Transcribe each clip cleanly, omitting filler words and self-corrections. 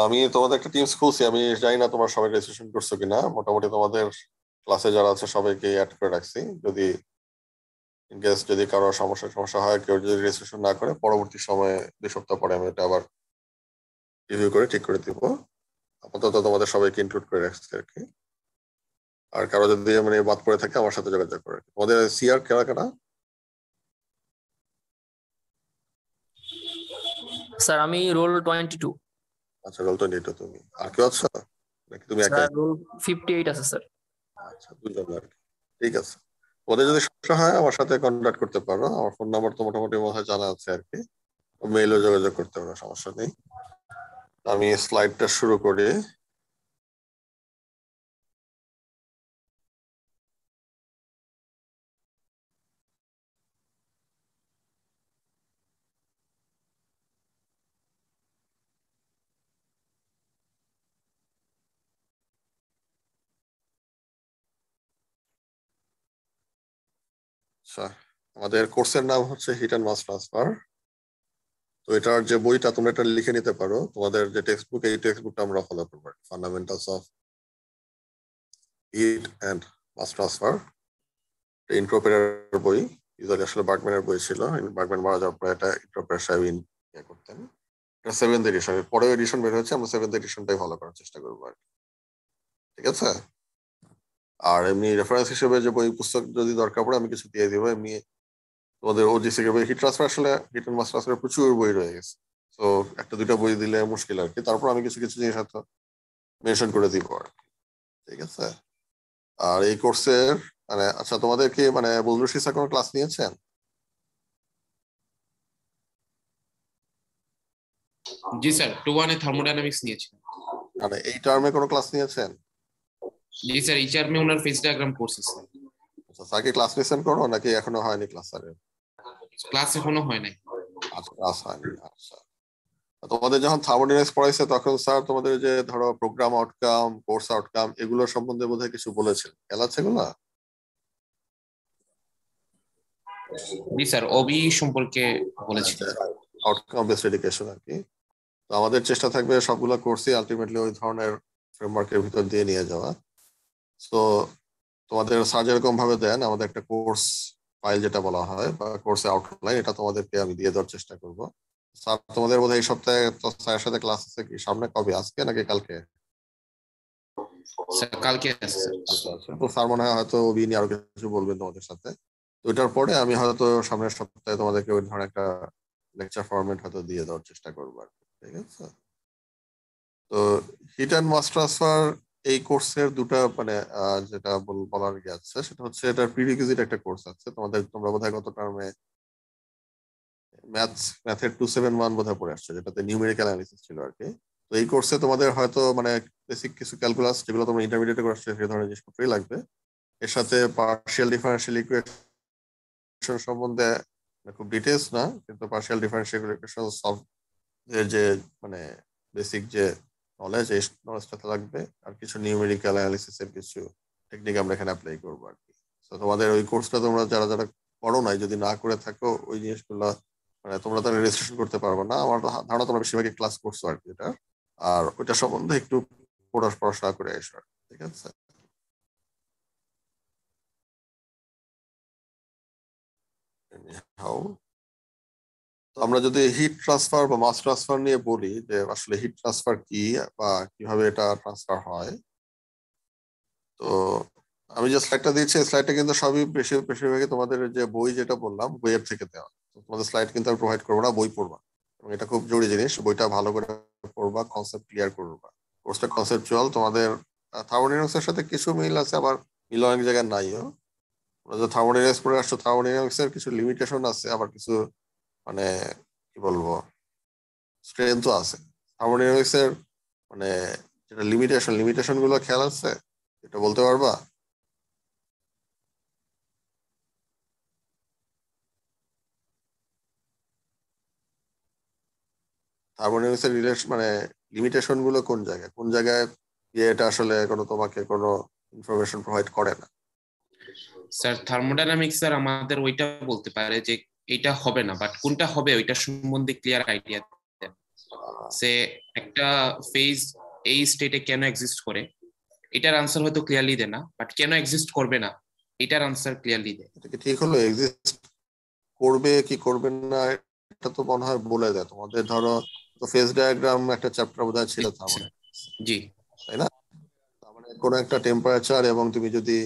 আমি তোমাদের একটা টিমস খুলছি, আমি জানি না তোমার সবাই রেজিস্ট্রেশন করছো কিনা। মোটামুটি তোমাদের ক্লাসে যারা আছে সবাইকে অ্যাড করে রাখছি। যদি ইনকেস যদি কারো সমস্যা হয়, কেউ যদি রেজিস্ট্রেশন না করে, পরবর্তী সময়ে 2 সপ্তাহ পরে আমি এটা আবার রিভিউ করে ঠিক করে দিব। আপাতত তোমাদের সবাইকে ইনক্লুড করে রাখছি আর কি। আর কারো যদি মানে বাদ পড়ে থাকে আমার সাথে যোগাযোগ করে। তোমাদের সিআর কেনা কেনা? স্যার আমি রোল 22। আচ্ছা, রোল 22 তুমি। আর কেউ আছো নাকি তুমি একাই? স্যার রোল 58 আছে স্যার। আচ্ছা, দুজন আর কি। ঠিক আছে। ওদের যদি সমস্যা হয় আমার সাথে কন্ট্যাক্ট করতে পারো। আমার ফোন নাম্বার তো মোটামুটি মনে হয় জানা আছে আর কি। মেইলও যোগাযোগ করতে পারো, সমস্যা নেই। আমি স্লাইডটা শুরু করি। আচ্ছা, আমাদের কোর্সের নাম হচ্ছে হিট অ্যান্ড মাস ট্রান্সফার। তো এটার যে বইটা তোমরা এটা লিখে নিতে পারো। তোমাদের যে টেক্সট বুক, এই টেক্সট বুকটা আমরা ফলো করবো। Fundamentals of heat and mass transfer, ইন্ট্রোপেরার বই। ইউজুয়ালি আসলে বার্গম্যানের বই ছিল। বার্গম্যান মারা যাওয়ার পরে এটা ইন্ট্রোপেরার সাহেব ইয়ে করতেন। এটা 7th এডিশন, পরের এডিশন বের হচ্ছে, আমরা 7th এডিশনটাই ফলো করার চেষ্টা করবো আর কি। ঠিক আছে। আর এমনি রেফারেন্স হিসেবে যে বই পুস্তক যদি দরকার পড়ে আমি কিছু দিয়ে দিব। এমনি তোমাদের ওজিসি এর বই, হিট ট্রান্সফার, আসলে হিট এন্ড মাস ট্রান্সফার প্রচুর বই রয়ে গেছে। তো একটা দুইটা বই দিলে মুশকিল আর কি। তারপর আমি কিছু কিছু জিনিস হয়তো মেনশন করে দিব আর কি। ঠিক আছে। আর এই কোর্সের মানে আচ্ছা, তোমাদেরকে মানে বজলুর সিসা কোনো ক্লাস নিয়েছেন? জি স্যার, 2-1 এ থার্মোডাইনামিক্স নিয়েছি। মানে এই টার্মে কোনো ক্লাস নিয়েছেন? জি স্যার, এই টার্মে ওনার ফেজ ডায়াগ্রাম কোর্স আছে। আচ্ছা, স্যারকে ক্লাস নিয়েছেন করো নাকি এখনো হয়নি ক্লাস স্যারের? ক্লাস এখনো হয় নাই। আচ্ছা, ক্লাস হয়নি। আচ্ছা, তোমাদের যখন থার্মোডাইনামিক্স পড়াইছে তখন স্যার তোমাদের যে ধরো প্রোগ্রাম আউটকাম, কোর্স আউটকাম, এগুলোর সম্বন্ধে বোধহয় কিছু বলেছেন, খেয়াল আছে এগুলো? জি স্যার, ওবি সম্পর্কে বলেছি। আউটকাম বেসড এডুকেশন আর কি। তো আমাদের চেষ্টা থাকবে সবগুলো কোর্সই আলটিমেটলি ওই ধরনের ফ্রেমওয়ার্কের ভিতর দিয়ে নিয়ে যাওয়া। তো তোমাদের স্যার যেরকম ভাবে দেন, আমাদের একটা কোর্স ফাইল যেটা বলা হয় বা কোর্সে আউটলাইন, এটা তোমাদেরকে আমি দিয়ে দেওয়ার চেষ্টা করব। স্যার তোমাদের বোধহয় এই সপ্তাহে তো স্যারের সাথে ক্লাস আছে কি সামনে, কবে, আজকে নাকি কালকে? স্যার কালকে আছে স্যার। আচ্ছা, তো স্যার মনে হয় হয়তো ওবি নিয়ে আরো কিছু বলবেন তোমাদের সাথে। তো এটার পরে আমি হয়তো সামনের সপ্তাহে তোমাদেরকে ওই ধরনের একটা লেকচার ফরম্যাট হয়তো দিয়ে দেওয়ার চেষ্টা করবো আর কি। ঠিক আছে। তো হিট অ্যান্ড মাস ট্রান্সফার এই কোর্সের দুটা মানে যেটা বলার ইয়ে আছে সেটা হচ্ছে এটার প্রিরিকুইজিট একটা কোর্স আছে তোমাদের। তোমরা বোধহয় গত টার্মে ম্যাথের 271 বোধহয় পড়ে আসছে, যেটাতে নিউমেরিক্যাল অ্যানালিসিস ছিল আর কি। তো এই কোর্সে তোমাদের হয়তো মানে বেসিক কিছু ক্যালকুলাস, যেগুলো তোমরা ইন্টারমিডিয়েটে করছো সেই ধরনের জিনিসপত্রই লাগবে। এর সাথে পার্শিয়াল ডিফারেন্সিয়াল ইকুয়েশন সম্বন্ধে খুব ডিটেলস না, কিন্তু পার্শিয়াল ডিফারেন্সিয়াল ইকুয়েশন সলভ এর যে মানে বেসিক যে নলেজ, এই নলেজটা লাগবে। আর কিছু নিউমেরিক্যাল অ্যানালিসিস এর কিছু টেকনিক আমরা এখানে অ্যাপ্লাই করবো আর কি। তো তোমাদের ওই কোর্সটা তোমরা যারা যারা করো নাই, যদি না করে থাকো ওই জিনিসগুলো মানে তোমরা তো রেজিস্ট্রেশন করতে পারবে না। আমার ধারণা তোমরা বেশিরভাগই ক্লাস করছো আর কি এটা। আর ওইটা সম্বন্ধে একটু পড়াশোনা করে এসো আর কি। ঠিক আছে। তো আমরা যদি হিট ট্রান্সফার বা মাস ট্রান্সফার নিয়ে বলি, যে আসলে হিট ট্রান্সফার কি বা কিভাবে এটা ট্রান্সফার হয়। তো আমি যে স্লাইডটা দিয়েছি, স্লাইডটা কিন্তু সবই বেশিরভাগই তোমাদের যে বই যেটা বললাম বইয়ের থেকে দেওয়া। তোমাদের স্লাইড কিন্তু আমি প্রোভাইড করবো না, বই পড়বা। এবং এটা খুব জরুরি জিনিস, বইটা ভালো করে পড়বা, কনসেপ্ট ক্লিয়ার করবা। কোর্সটা কনসেপচুয়াল। তোমাদের থার্মোডাইনামিক্স এর সাথে কিছু মিল আছে, আবার মিল অনেক জায়গায় নাইও। তোমরা যে থার্মোডাইনামিক্স পড়ে আসছো, থার্মোডাইনামিক্স এর কিছু লিমিটেশন আছে, আবার কিছু মানে কি বলবো স্ট্রেংথও আছে। থার্মোডাইনামিক্স এর মানে যেটা লিমিটেশন গুলো খেয়াল আছে, এটা বলতে পারবা? থার্মোডাইনামিক্স এর মানে লিমিটেশন গুলো কোন জায়গায় কোন জায়গায় এটা আসলে কোনো তোমাকে কোনো ইনফরমেশন প্রোভাইড করে না? স্যার থার্মোডাইনামিক্স স্যার আমাদের ওইটা বলতে পারে যে এটা হবে না, বাট কোনটা হবে ওইটা সম্বন্ধে ক্লিয়ার আইডিয়া দেন। সে একটা ফেজ এই স্টেটে কেন এক্সিস্ট করে, এটার আনসার হয়তো ক্লিয়ারলি দেয় না, বাট কেন এক্সিস্ট করবে না এটার আনসার ক্লিয়ারলি দেয়। এটা কি ঠিক হলো? এক্সিস্ট করবে কি করবে না এটা তো মনে হয় বলে দেয় তোমাদের। ধরো তো ফেজ ডায়াগ্রাম একটা চ্যাপ্টার বোধহয় ছিল তার মানে, জি তাই না? তার মানে কোনো একটা টেম্পারেচার এবং তুমি যদি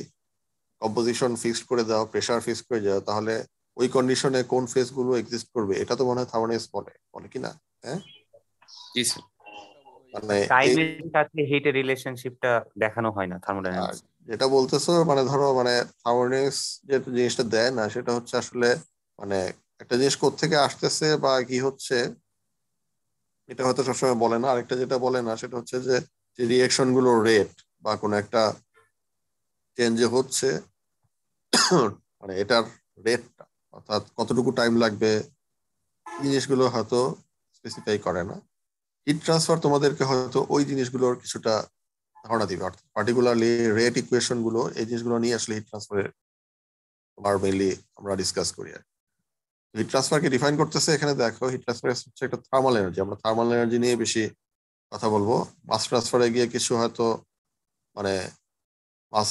কম্পোজিশন ফিক্সড করে দাও, প্রেসার ফিক্স করে দাও, তাহলে ওই কন্ডিশনে কোন ফেজ গুলো এক্সিস্ট করবে এটা তো মনে হয় থার্মোডাইনামিক্স বলে, বলে কি না? হ্যাঁ, জি স্যার। মানে এই টাইমের সাথে হিটের রিলেশনশিপটা দেখানো হয় না আর থার্মোডাইনামিক্স। যেটা বলতেছো মানে ধরো মানে থার্মোডাইনামিক্স যে জিনিসটা দেয় না সেটা হচ্ছে আসলে মানে একটা জিনিস কোত্থেকে আসতেছে বা কি হচ্ছে এটা হয়তো সবসময় বলে না। আরেকটা যেটা বলে না সেটা হচ্ছে যে রিয়েকশন গুলোর রেট বা কোনো একটা চেঞ্জ যে হচ্ছে মানে এটার রেটটা, অর্থাৎ কতটুকু টাইম লাগবে, এই জিনিসগুলো হয়তো স্পেসিফাই করে না। হিট ট্রান্সফার তোমাদেরকে হয়তো ওই জিনিসগুলোর কিছুটা ধারণা দিবে, অর্থাৎ পার্টিকুলারলি রেট ইকুয়েশন গুলো, এই জিনিসগুলো নিয়ে আসলে হিট ট্রান্সফারের তোমার মেইনলি আমরা ডিসকাস করি। আর হিট ট্রান্সফারকে ডিফাইন করতেছে এখানে দেখো, হিট ট্রান্সফার হচ্ছে একটা থার্মাল এনার্জি। আমরা থার্মাল এনার্জি নিয়ে বেশি কথা বলবো। মাস ট্রান্সফারে গিয়ে কিছু হয়তো মানে মাস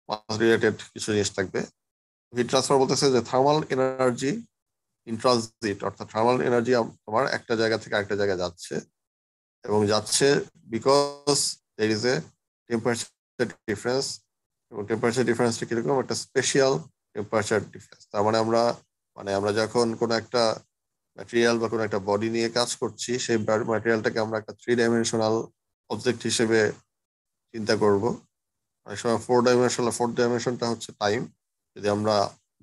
মাস রিলেটেড কিছু জিনিস থাকবে। হিট ট্রান্সফার বলতেছে যে থার্মাল এনার্জি ইন ট্রানজিট, অর্থাৎ থার্মাল এনার্জি তোমার একটা জায়গা থেকে আরেকটা জায়গায় যাচ্ছে এবং যাচ্ছে because there is a temperature difference. এবং টেম্পারেচার ডিফারেন্সটা কিরকম? একটা স্পেশাল টেম্পারেচার ডিফারেন্স। তার মানে আমরা যখন কোনো একটা ম্যাটেরিয়াল বা কোনো একটা বডি নিয়ে কাজ করছি, সেই ম্যাটেরিয়ালটাকে আমরা একটা 3 ডাইমেনশনাল অবজেক্ট হিসেবে চিন্তা করব। অনেক সময় 4 ডাইমেনশনাল, 4th ডাইমেনশনটা হচ্ছে টাইম। যদি আমরা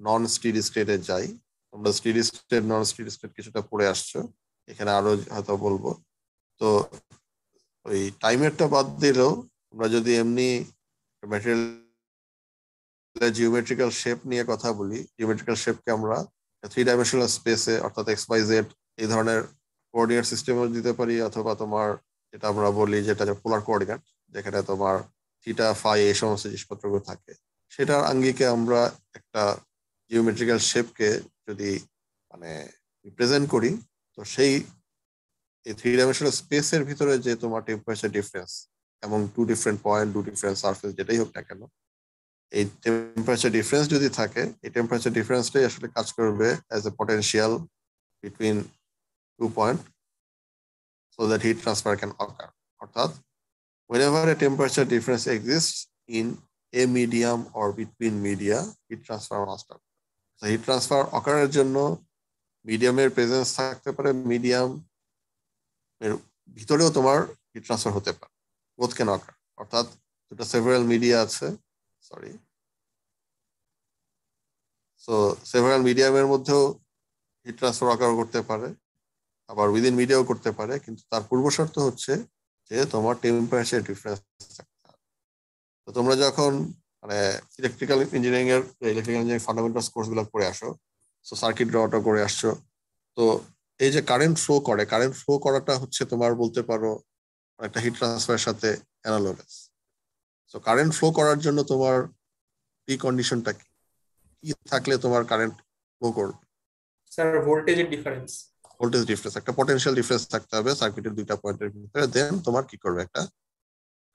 নন স্টেডি স্টেটে যাই, তোমরা স্টেডি স্টেট নন স্টেডি স্টেট কিছুটা পড়ে আসছো, এখানে আরো হয়তো বলবো। তো ওই টাইমেরটা বাদ দিলেও আমরা যদি এমনি ম্যাটেরিয়াল জিওমেট্রিক্যাল শেপ নিয়ে কথা বলি, জিওমেট্রিক্যাল শেপকে আমরা 3 ডাইমেনশনাল স্পেসে অর্থাৎ XYZ এই ধরনের কোঅর্ডিনেট সিস্টেমও দিতে পারি, অথবা তোমার যেটা আমরা বলি যেটা পোলার কোঅর্ডিনেট, যেখানে তোমার থিটা ফাই এই সমস্ত জিনিসপত্রগুলো থাকে, সেটার আঙ্গিকে আমরা একটা জিওমেট্রিক্যাল শেপকে যদি মানে রিপ্রেজেন্ট করি, তো সেই এই 3 ডাইমেনশনাল স্পেসের ভিতরে যে তোমার টেম্পারেচার ডিফারেন্স এবং 2 ডিফারেন্ট পয়েন্ট, 2 ডিফারেন্ট সারফেস যেটাই হোক না কেন, এই টেম্পারেচার ডিফারেন্স যদি থাকে, এই টেম্পারেচার ডিফারেন্সটাই আসলে কাজ করবে as a potential between 2 point so that heat transfer can occur. অর্থাৎ whenever a temperature difference exists in a medium or between media, heat transfer must occur. So heat transfer occur এর জন্য মিডিয়ামের presence থাকতে পারে, medium এর ভিতরেও তোমার heat transfer হতে পারে, both can occur। অর্থাৎ দুটো সেভারাল মিডিয়া আছে, সরি, সো সেভারাল মিডিয়ামের মধ্যেও হিট ট্রান্সফার অকার করতে পারে, আবার উইদিন মিডিয়াও করতে পারে, কিন্তু তার পূর্ব শর্ত হচ্ছে যে তোমার টেম্পারেচার ডিফারেন্স থাকতে হবে। তো তোমরা যখন মানে ইলেকট্রিক্যাল ইঞ্জিনিয়ারিং এর ইলেকট্রিক্যাল ইঞ্জিনিয়ারিং ফান্ডামেন্টালস কোর্স গুলো করে আসো, সো সার্কিট ড্রটা করে আসছো, তো এই যে কারেন্ট ফ্লো করে, কারেন্ট ফ্লো করাটা হচ্ছে তোমার বলতে পারো একটা হিট ট্রান্সফারের সাথে অ্যানালগাস। সো কারেন্ট ফ্লো করার জন্য তোমার প্রি কন্ডিশনটা কি থাকলে তোমার কারেন্ট ফ্লো করবে? স্যার ভোল্টেজের ডিফারেন্স। ভোল্টেজ ডিফারেন্স, একটা পটেনশিয়াল ডিফারেন্স থাকতে হবে সার্কিটের দুইটা পয়েন্টের ভিতরে, দেন তোমার কি করবে? একটা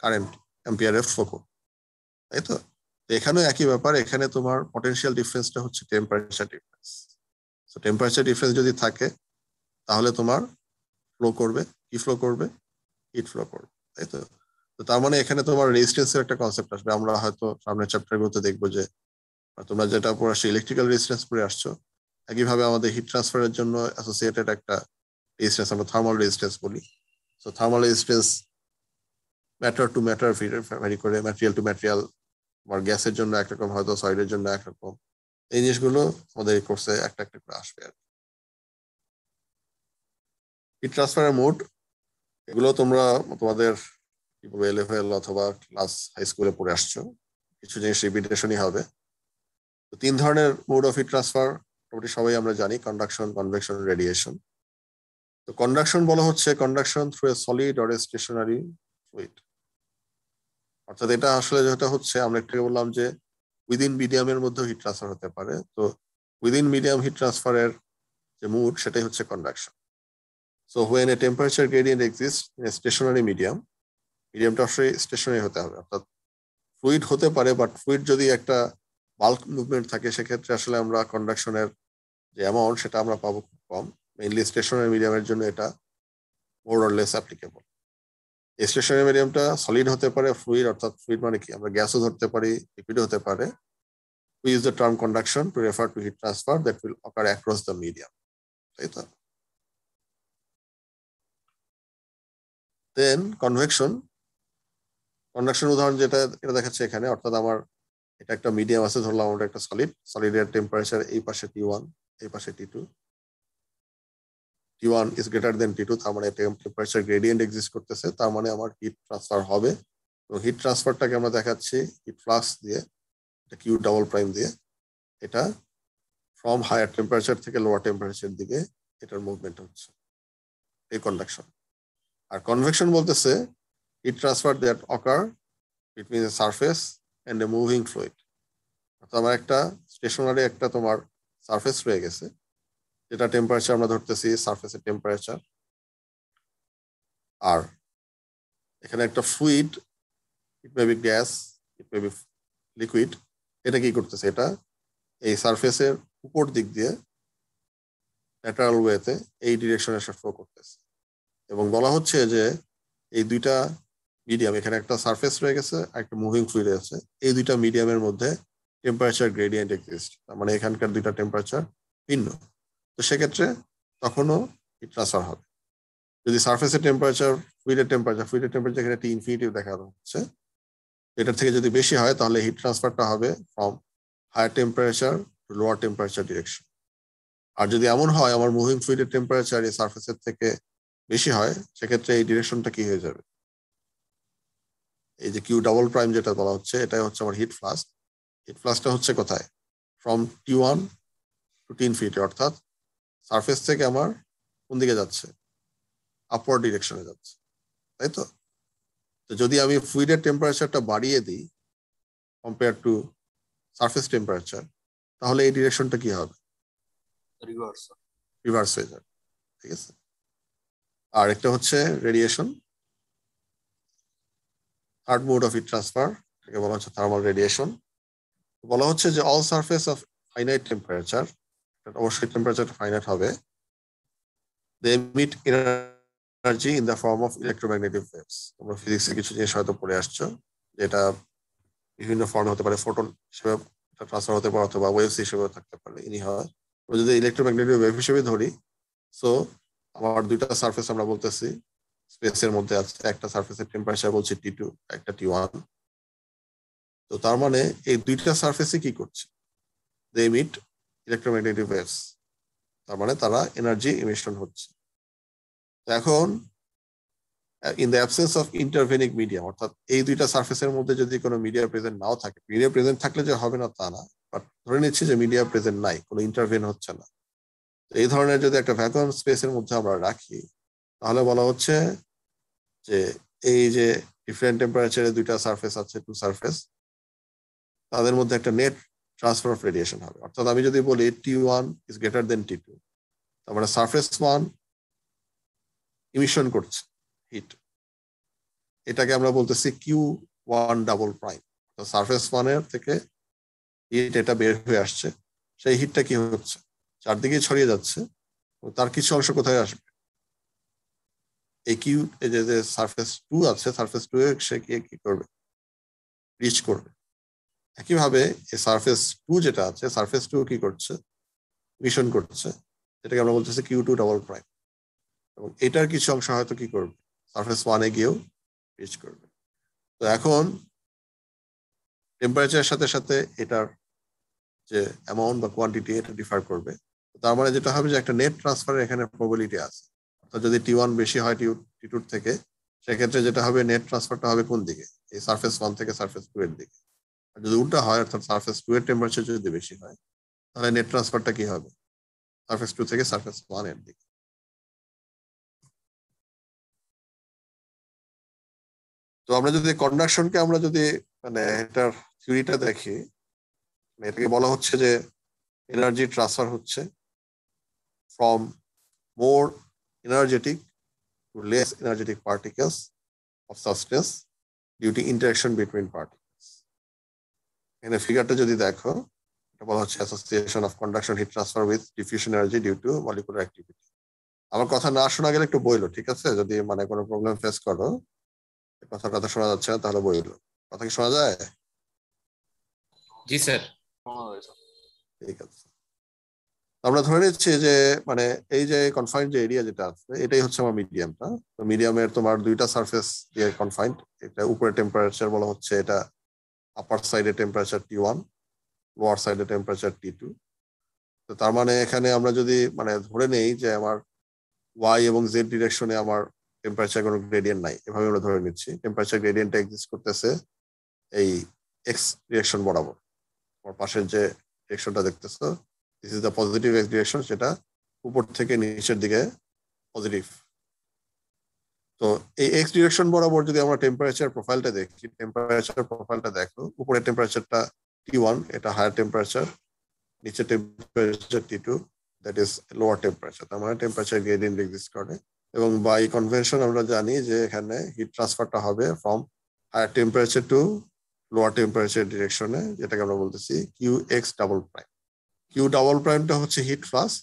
কারেন্ট অ্যাম্পিয়ারে ফ্লো করবে, তাই তো? এখানেও একই ব্যাপার, এখানে তোমার পটেনশিয়াল ডিফারেন্সটা হচ্ছে temperature difference. So temperature difference যদি থাকে তাহলে তোমার ফ্লো করবে, কি ফ্লো করবে? হিট ফ্লো করবে, তাই তো? তো তার মানে এখানে তোমার রেজিস্ট্যান্সের একটা কনসেপ্ট আসবে। আমরা হয়তো সামনের চ্যাপ্টারগুলোতে দেখবো যে তোমরা যেটা পড়ে আসছো ইলেকট্রিক্যাল রেজিস্ট্যান্স পড়ে আসছো, একইভাবে আমাদের হিট ট্রান্সফারের জন্য অ্যাসোসিয়েটেড একটা রেজিস্ট্যান্স আমরা থার্মাল রেজিস্ট্যান্স বলি। So thermal resistance matter to matter vary করে, ম্যাটেরিয়াল টু ম্যাটেরিয়াল, আমার গ্যাসের জন্য একরকম, হয়তো সয়েলের জন্য একরকম। এই জিনিসগুলো আমাদের এই কোর্সে একটা একটা করে আসবে আর কি। হিট ট্রান্সফারের মোড, এগুলো তোমরা তোমাদের কি বলবো এলেভেল অথবা ক্লাস হাই স্কুলে পড়ে আসছো, কিছু জিনিস রিপিটেশনই হবে। তো 3 ধরনের মোড অফ হিট ট্রান্সফার মোটামুটি সবাই আমরা জানি, কন্ডাকশন, কনভেকশন, রেডিয়েশন। তো কন্ডাকশন বলা হচ্ছে conduction through a solid or a stationary fluid. অর্থাৎ এটা আসলে যেটা হচ্ছে, আমরা একটু বললাম যে উইদিন মিডিয়ামের মধ্যেও হিট ট্রান্সফার হতে পারে। তো উইদিন মিডিয়াম হিট ট্রান্সফারের যে মোড সেটাই হচ্ছে conduction. So when a temperature gradient exists in a stationary medium, মিডিয়ামটা অবশ্যই স্টেশনারি হতে হবে, অর্থাৎ ফ্লুইড হতে পারে, বাট ফ্লুইড যদি একটা বাল্ক মুভমেন্ট থাকে সেক্ষেত্রে আসলে আমরা কন্ডাকশনের যে অ্যামাউন্ট সেটা আমরা পাবো খুব কম। মেইনলি স্টেশনারি মিডিয়ামের জন্য এটা মোর অর লেস অ্যাপ্লিকেবল। এই স্টেশনারি মিডিয়ামটা সলিড হতে পারে, ফ্লুইড, অর্থাৎ ফ্লুইড মানে কি, আমরা গ্যাসও ধরতে পারি, লিকুইডও হতে পারে। We use the term conduction to refer to heat transfer that will occur across the medium. তাই তো? Then convection উদাহরণ যেটা এটা দেখাচ্ছে এখানে, অর্থাৎ আমার এটা একটা মিডিয়াম আছে, ধরলাম আমরা একটা সলিডের টেম্পারেচার এই পাশে T1, এই পাশে T2, T1 is greater than T2, তার মানে টেম্পারেচার গ্রেডিয়েন্ট এক্সিস্ট করতেছে, তার মানে আমার হিট ট্রান্সফার হবে। এবং হিট ট্রান্সফারটাকে আমরা দেখাচ্ছি হিট ফ্লাক্স দিয়ে, এটা Q ডাবল প্রাইম দিয়ে, এটা ফ্রম হায়ার টেম্পারেচার থেকে লোয়ার টেম্পারেচার দিকে এটার মুভমেন্ট হচ্ছে, এই কন্ডাকশন। আর কনভেকশন বলতেছে heat transfer that occur between a surface and a moving fluid. অর্থাৎ আমার একটা স্টেশনারি একটা তোমার সারফেস রয়ে গেছে, যেটা টেম্পারেচার আমরা ধরতেছি সারফেসের টেম্পারেচার, আর এখানে একটা fluid, it may be gas, it may be liquid, এটা কি করতেছে, এটা এই সারফেসের উপর দিক দিয়ে ল্যাটারাল ওয়েতে এই ডিরেকশনে ফ্লো করতেছে। এবং বলা হচ্ছে যে এই দুইটা মিডিয়াম, এখানে একটা সারফেস রয়ে গেছে, একটা মুভিং ফ্লুইড আছে, এই দুইটা মিডিয়ামের মধ্যে টেম্পারেচার গ্রেডিয়েন্ট এক্সিস্ট, তার মানে এখানকার দুইটা টেম্পারেচার ভিন্ন। তো সেক্ষেত্রে তখনও হিট ট্রান্সফার হবে। যদি সারফেসের টেম্পারেচার ফ্লুইডের টেম্পারেচার এখানে টি ইনফিনিটি দেখানো হচ্ছে, এটার থেকে যদি বেশি হয় তাহলে হিট ট্রান্সফারটা হবে from higher temperature to lower temperature direction. আর যদি এমন হয় আমার মুভিং ফ্লুইডের টেম্পারেচার এই সারফেসের থেকে বেশি হয়, সেক্ষেত্রে এই ডিরেকশনটা কি হয়ে যাবে, এই যে কিউ ডাবল প্রাইম যেটা বলা হচ্ছে, এটাই হচ্ছে আমার হিট ফ্লাস্ক। হিট ফ্লাস্কটা হচ্ছে কোথায়, from T1 to T infinity, অর্থাৎ সারফেস থেকে আমার কোন দিকে যাচ্ছে, আপওয়ার্ড ডিরেকশনে যাচ্ছে, তাই তো? তো যদি আমি ফ্লুইডের টেম্পারেচারটা বাড়িয়ে দিই কম্পেয়ার টু সারফেস টেম্পারেচার, তাহলে এই ডিরেকশনটা কি হবে, রিভার্স হয়ে যাবে, ঠিক আছে? আর একটা হচ্ছে radiation, third mode of heat transfer, এটাকে বলা হচ্ছে থার্মাল রেডিয়েশন। বলা হচ্ছে যে all surface of finite temperature, অবশ্যই টেম্পারেচার ফাইনাইট হবে, they emit energy in the form of electromagnetic waves. তোমরা ফিজিক্সে কিছু জিনিস হয়তো পড়ে আসছো, যেটা বিভিন্ন ফর্মে হতে পারে, ফোটন হিসেবে ট্রান্সফার হতে পারে অথবা ওয়েভস হিসেবে থাকতে পারে। ইনি হয় আমরা যদি ইলেকট্রোম্যাগনেটিক ওয়েভ হিসেবে ধরি, সো আমার দুইটা সারফেস আমরা বলতেছি স্পেসের মধ্যে আছে, একটা সারফেসের টেম্পারেচার বলছি T2, একটা T1। তো তার মানে এই দুইটা সারফেসে কি করছে, দে এমিট ইলেকট্রোম্যাগনেটিক ওয়েভস, তার মানে তারা এনার্জি ইমিশন হচ্ছে। এখন in the absence of intervening medium, অর্থাৎ এই দুইটা সারফেসের মধ্যে যদি কোনো মিডিয়া প্রেজেন্ট নাও থাকে, মিডিয়া প্রেজেন্ট থাকলে যে হবে না তা না, বাট ধরে নিচ্ছি যে মিডিয়া প্রেজেন্ট নাই, কোনো ইন্টারভেন হচ্ছে না, এই ধরনের যদি একটা ভ্যাকুয়াম স্পেসের মধ্যে আমরা রাখি, তাহলে বলা হচ্ছে যে এই যে ডিফারেন্ট টেম্পারেচারে দুইটা সারফেস আছে, টু সারফেস, তাদের মধ্যে একটা নেট ট্রান্সফার অফ রেডিয়েশন হবে। অর্থাৎ আমি যদি বলি T1 is greater than T2, তার মানে সারফেস 1 ইমিশন করছে হিট, এটাকে আমরা বলতেছি Q1 ডাবল প্রাইম। সারফেস 1 এর থেকে হিট এটা বের হয়ে আসছে, সেই হিটটা কি হচ্ছে, চারদিকে ছড়িয়ে যাচ্ছে, তার কিছু অংশ কোথায় আসবে, এই কিউ, এই যে সারফেস 2 আছে, সারফেস 2 এ সে কি করবে, রিচ করবে। একইভাবে এই সারফেস 2 যেটা আছে, সারফেস 2 কি করছে, মিশন করছে, যেটাকে আমরা বলতেছি Q2 ডাবল প্রাইম, এবং এটার কিছু অংশ হয়তো কি করবে, সারফেস 1 এ গিয়েও রিচ করবে। তো এখন টেম্পারেচারের সাথে সাথে এটার যে অ্যামাউন্ট বা কোয়ান্টিটি এটা ডিফার করবে। তার মানে যেটা হবে যে একটা নেট ট্রান্সফারের এখানে প্রবাবিলিটি আছে, অর্থাৎ যদি T1 বেশি হয় T2 থেকে, সেক্ষেত্রে যেটা হবে নেট ট্রান্সফারটা হবে কোন দিকে, এই সারফেস 1 থেকে সারফেস 2 এর দিকে। আর যদি উল্টা হয়, অর্থাৎ সারফেস 2 এর টেম্পারেচার যদি বেশি হয়, তাহলে নেট ট্রান্সফারটা কি হবে, সারফেস 2 থেকে সারফেস 1 এর দিকে। তো আমরা যদি কন্ডাকশনকে আমরা যদি মানে এটার থিওরিটা দেখি, এটাকে বলা হচ্ছে যে এনার্জি ট্রান্সফার হচ্ছে from more energetic to less energetic particles of substance due to interaction between particles. এখানে ফিগারটা যদি দেখো, এটা বলা হচ্ছে association of conduction heat transfer with diffusion energy due to molecular activity. আমার কথা না শোনা গেলে একটু বইলো, ঠিক আছে? যদি মানে কোনো প্রবলেম ফেস করো, কথাটা তো শোনা যাচ্ছে না, তাহলে বইলো। কথা কি শোনা যায়? জি স্যার। ঠিক আছে, আমরা ধরে নিচ্ছি যে মানে এই যে কনফাইন্ড যে এরিয়া যেটা আছে, এটাই হচ্ছে আমার মিডিয়ামটা। তো মিডিয়ামের তোমার দুইটা সারফেস দিয়ে কনফাইন্ড। এটা উপরে টেম্পারেচার বলা হচ্ছে এটা আপার সাইডে টেম্পারেচার T1, লোয়ার সাইডে টেম্পারেচার T2। তো তার মানে এখানে আমরা যদি মানে ধরে নেই যে আমার ওয়াই এবং জেড ডিরেকশনে আমার টেম্পারেচার কোনো গ্রেডিয়েন্ট নাই, এভাবে আমরা ধরে নিচ্ছি টেম্পারেচার গ্রেডিয়েন্টটা এক্সিস্ট করতেছে এই এক্স ডিরেকশন বরাবর। আমার পাশের যে ডিরেকশনটা দেখতেছো, this is the positive x direction, সেটা উপর থেকে নিচের দিকে পজিটিভ। তো এই এক্স ডিরেকশন বরাবর যদি আমরা টেম্পারেচার প্রোফাইলটা দেখি, টেম্পারেচার প্রোফাইলটা দেখো, উপরে টেম্পারেচারটা T1, এটা হায়ার টেম্পারেচার, নিচে temperature T2, that is lower temperature. তার মানে টেম্পারেচার গ্রেডিয়েন্ট এক্সিস্ট করে। এবং বাই কনভেনশন আমরা জানি যে এখানে হিট ট্রান্সফারটা হবে from higher temperature to lower temperature ডিরেকশনে, যেটাকে আমরা বলতেছি Q x double prime. Q double প্রাইমটা হচ্ছে হিট ফ্লাক্স,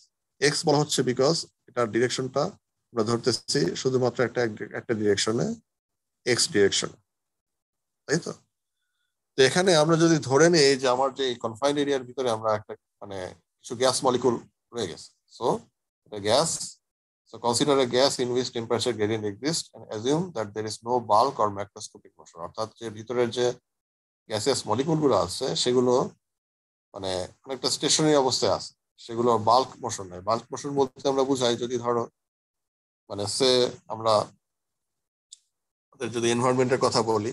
এক্স বলা হচ্ছে বিকজ এটার ডিরেকশনটা আমরা ধরতেছি শুধুমাত্র একটা ডিরেকশনে, এক্স ডিরেকশনে, তাই তো? তো এখানে আমরা যদি ধরে নেই যে আমার যে কনফাইন্ড এরিয়ার ভিতরে আমরা একটা মানে কিছু গ্যাস মলিকুল রয়ে গেছে, so gas, so consider a gas in which temperature gradient exists and assume that there is no bulk or macroscopic motion। অর্থাৎ যে ভিতরের যে গ্যাসিয়াস মলিকুল গুলো আছে সেগুলো মানে অনেকটা স্টেশনারি অবস্থায় আছে, সেগুলো বাল্ক মোশন নয়। বাল্ক মোশন বলতে আমরা বুঝাই যদি ধরো মানে সে আমরা যদি এনভায়রনমেন্টের কথা বলি,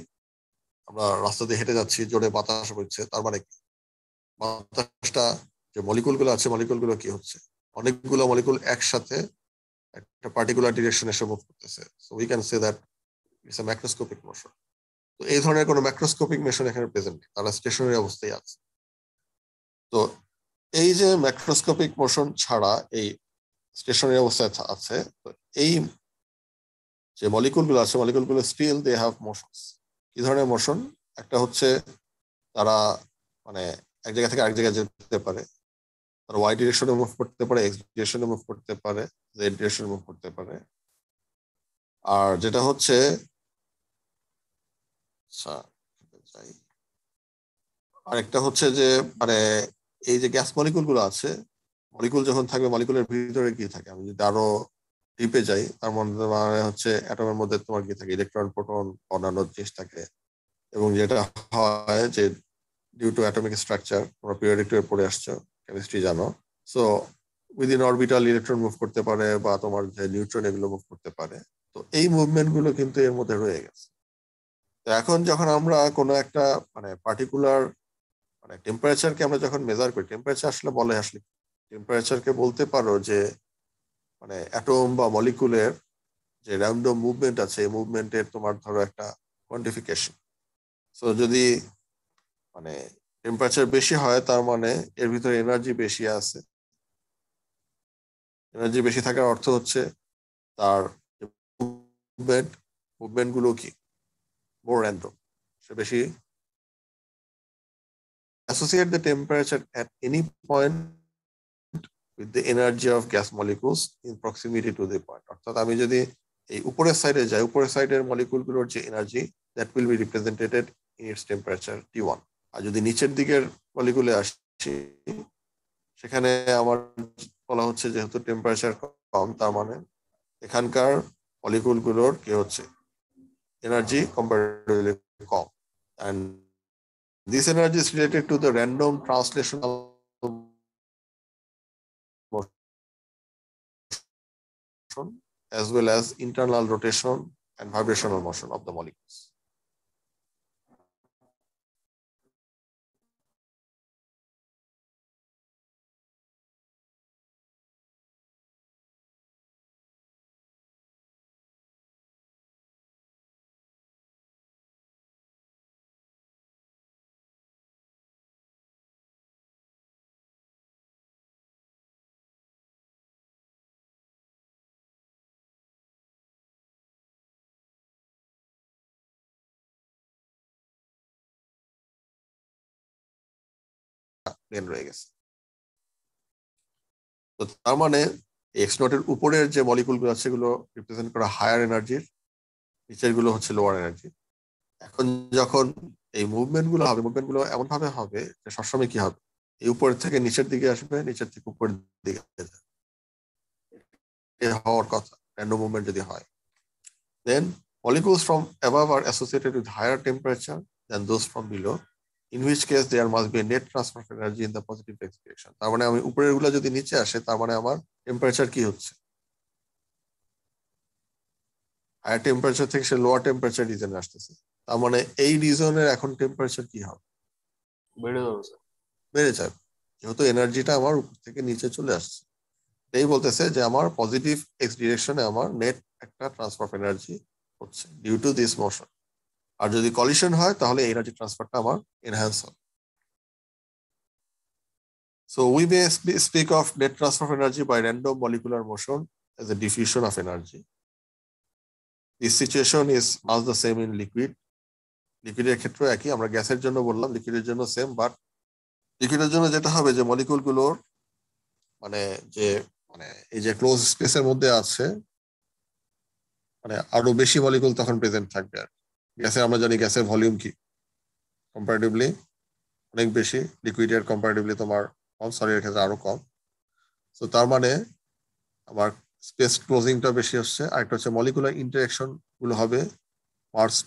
আমরা রাস্তা দিয়ে হেঁটে যাচ্ছি, জোরে বাতাস বইছে, তার মানে কি বাতাসটা যে মলিকুল গুলো আছে, মলিকুল গুলো কি হচ্ছে, অনেকগুলো মলিকুল একসাথে একটা পার্টিকুলার ডিরেকশনে এসে মুভ করতেছে, so we can say that it's a macroscopic motion. তো এই ধরনের কোনো ম্যাক্রোস্কোপিক মোশন এখানে প্রেজেন্ট নেই, তারা স্টেশনারি অবস্থায় আছে। তো এই যে ম্যাক্রোস্কোপিক মোশন ছাড়া এই স্টেশনারি অবস্থায় আছে, তো এই যে মলিকুলগুলো আছে, মলিকুলগুলো স্টিল দে হ্যাভ মোশনস। কি ধরনের মোশন? একটা হচ্ছে তারা মানে এক জায়গা থেকে আরেক জায়গায় যেতে পারে, তারা ওয়াই ডিরেকশনে মুভ করতে পারে, এক্স ডিরেকশনে মুভ করতে পারে, জেড ডিরেকশনে মুভ করতে পারে। আর যেটা হচ্ছে আচ্ছা আরেকটা হচ্ছে যে মানে এই যে গ্যাস মলিকুল গুলো আছে, মলিকুল যখন থাকবে মলিকুলের ভিতরে কি থাকে, আমি যদি আরো ডিপে যাই, তার মধ্যে মানে হচ্ছে অ্যাটমের মধ্যে তোমার কি থাকে, ইলেকট্রন, প্রোটন, অন্যান্য জিনিস থাকে। এবং যেটা হয় যে ডিউ টু অ্যাটমিক স্ট্রাকচার, তোমরা পিরিয়ডিক টেবিল পড়ে আসছো, কেমিস্ট্রি জানো, so within orbital electron move করতে পারে বা তোমার যে নিউট্রন এগুলো মুভ করতে পারে। তো এই মুভমেন্ট গুলো কিন্তু এর মধ্যে রয়ে গেছে। তো এখন যখন আমরা কোনো একটা মানে পার্টিকুলার মানে টেম্পারেচারকে আমরা যখন মেজার করি, টেম্পারেচার আসলে বলে আসলে টেম্পারেচারকে বলতে পারো যে মানে অ্যাটম বা মলিকুলের যে র্যান্ডম মুভমেন্ট আছে, এই মুভমেন্টের তোমার ধরো একটা কোয়ান্টিফিকেশন। সো যদি মানে টেম্পারেচার বেশি হয়, তার মানে এর ভিতরে এনার্জি বেশি আছে। এনার্জি বেশি থাকার অর্থ হচ্ছে তার মুভমেন্ট গুলো কি মোর র্যান্ডম, সে বেশি। Associate the temperature at any point with the energy of gas molecules in proximity to the point। অর্থাৎ আমি যদি এই উপরের সাইডে যাই, উপরের সাইডের মলিকুলগুলোর যে energy, that will be represented in it's temperature T1। আর যদি নিচের দিকের মলিকুলে আসি, সেখানে আমার বলা হচ্ছে যেহেতু টেম্পারেচার কম, তার মানে এখানকার মলিকুলগুলোর কি হচ্ছে energy comparatively com. and this energy is related to the random translational motion as well as internal rotation and vibrational motion of the molecules. Plane রয়ে গেছে। তো তার মানে এক্স নটের উপরের যে মলিকুলগুলো আছে সেগুলো রিপ্রেজেন্ট করা হায়ার এনার্জির, নিচের গুলো হচ্ছে লোয়ার এনার্জি। এখন যখন এই মুভমেন্ট গুলো হবে, মুভমেন্ট গুলো এমন ভাবে হবে যে সবসময় কি হবে, এই উপরের থেকে নিচের দিকে আসবে, নিচের থেকে উপরের দিকে যাবে, হওয়ার কথা র্যান্ডম মুভমেন্ট যদি হয়। দেন molecules from above are associated with higher temperature than those from below, in which case there must be a net transfer of energy in the positive x direction. তার মানে আমি উপরের গুলো যদি নিচে আসে, তার মানে আমার টেম্পারেচার কি হচ্ছে, হায়ার টেম্পারেচার থেকে সে লোয়ার টেম্পারেচার রিজনে আসতেছে। তার মানে এই রিজনের এখন টেম্পারেচার কি হবে, বেড়ে যাবে, যেহেতু এনার্জিটা আমার উপর থেকে নিচে চলে আসছে। এই বলতেছে যে আমার পজিটিভ এক্স ডিরেকশনে আমার নেট একটা ট্রান্সফার অফ এনার্জি হচ্ছে ডিউ টু দিস মোশন। আর যদি কলিশন হয় তাহলে এনার্জি ট্রান্সফারটা আমার এনহ্যান্স হবে। So we may speak of net transfer of energy by random molecular motion as a diffusion of energy. This situation is much the same in liquid. লিকুইডের ক্ষেত্রে একই, আমরা গ্যাসের জন্য বললাম, লিকুইডের জন্য সেম, বাট লিকুইডের জন্য যেটা হবে যে মলিকুলগুলোর মানে যে এই যে ক্লোজ স্পেসের মধ্যে আছে, মানে আরো বেশি মলিকুল তখন প্রেজেন্ট থাকবে। আর গ্যাসে আমরা জানি গ্যাসের ভলিউম কি কম্পারেটিভলি অনেক বেশি, লিকুইডের কম্পারেটিভলি তোমার কম, সলিডের ক্ষেত্রে আরো কম। তো তার মানে আমার স্পেস ক্লোজিংটা বেশি হচ্ছে। আর একটা হচ্ছে মলিকুলার ইন্টারেকশন গুলো হবে